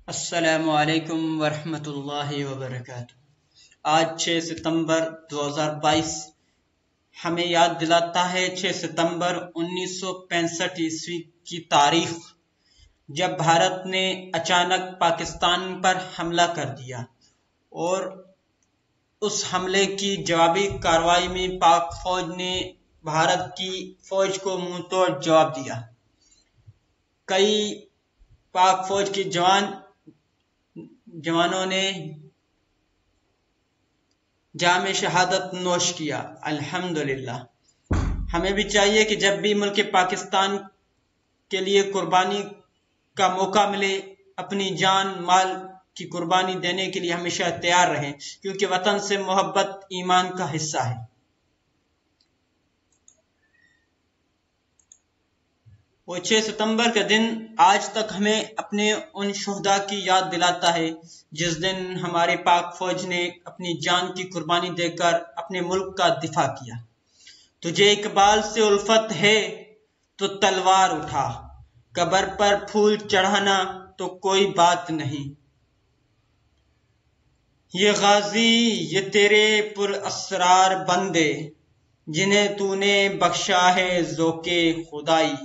السلام علیکم ورحمۃ اللہ وبرکاتہ۔ آج 6 ستمبر 2022 ہمیں یاد دلاتا ہے 6 ستمبر 1965 عیسوی کی تاریخ، جب بھارت نے اچانک پاکستان پر حملہ کر دیا اور اس حملے کی جوابی کارروائی میں پاک فوج نے بھارت کی فوج کو منہ توڑ جواب دیا۔ کئی پاک فوج کے جوانوں نے جام شہادت نوش کیا، الحمدللہ۔ ہمیں بھی چاہیے کہ جب بھی ملک پاکستان کے لیے قربانی کا موقع ملے، اپنی جان مال کی قربانی دینے کے لیے ہمیشہ تیار رہیں، کیونکہ وطن سے محبت ایمان کا حصہ ہے۔ وہ 6 ستمبر کا دن آج تک ہمیں اپنے ان شہداء کی یاد دلاتا ہے جس دن ہمارے پاک فوج نے اپنی جان کی قربانی دے کر اپنے ملک کا دفاع کیا۔ تجھے اقبال سے الفت ہے تو تلوار اٹھا، قبر پر پھول چڑھانا تو کوئی بات نہیں۔ یہ غازی یہ تیرے پر اسرار بندے، جنہیں تو نے بخشا ہے ذوق خدائی۔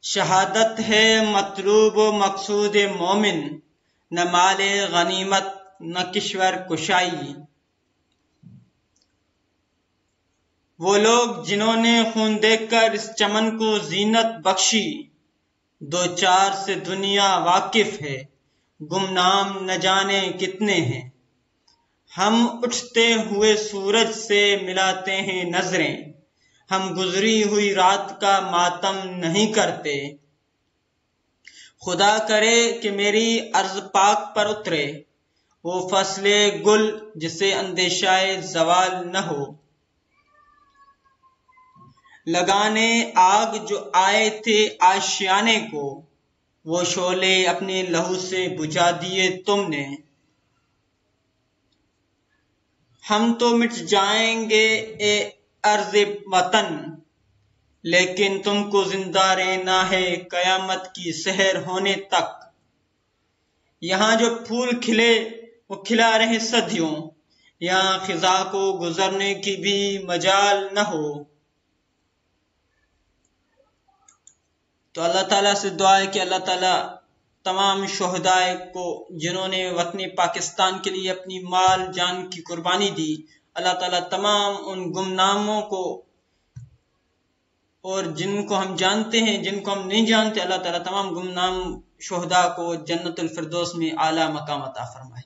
شہادت ہے مطلوب و مقصود مومن، نہ مال غنیمت نہ کشور کشائی۔ وہ لوگ جنہوں نے خون دے کر اس چمن کو زینت بخشی، دو چار سے دنیا واقف ہے، گمنام نہ جانے کتنے ہیں۔ ہم اٹھتے ہوئے سورج سے ملاتے ہیں نظریں، ہم گزری ہوئی رات کا ماتم نہیں کرتے۔ خدا کرے کہ میری عرض پاک پر اترے وہ فصل گل جسے اندیشہ زوال نہ ہو۔ لگانے آگ جو آئے تھے آشیانے کو، وہ شعلے اپنے لہو سے بجھا دیے تم نے۔ ہم تو مٹ جائیں گے اے ارض وطن، لیکن تم کو زندہ رہنا ہے قیامت کی سحر ہونے تک۔ یہاں جو پھول کھلے وہ کھلا رہے صدیوں، یہاں خزاں کو گزرنے کی بھی مجال نہ ہو۔ تو اللہ تعالیٰ سے دعا ہے کہ اللہ تعالیٰ تمام شہداء کو جنہوں نے وطن پاکستان کے لیے اپنی مال جان کی قربانی دی، اللہ تعالیٰ تمام ان گمناموں کو اور جن کو ہم جانتے ہیں جن کو ہم نہیں جانتے، اللہ تعالیٰ تمام گمنام شہداء کو جنت الفردوس میں اعلیٰ مقام عطا فرمائے۔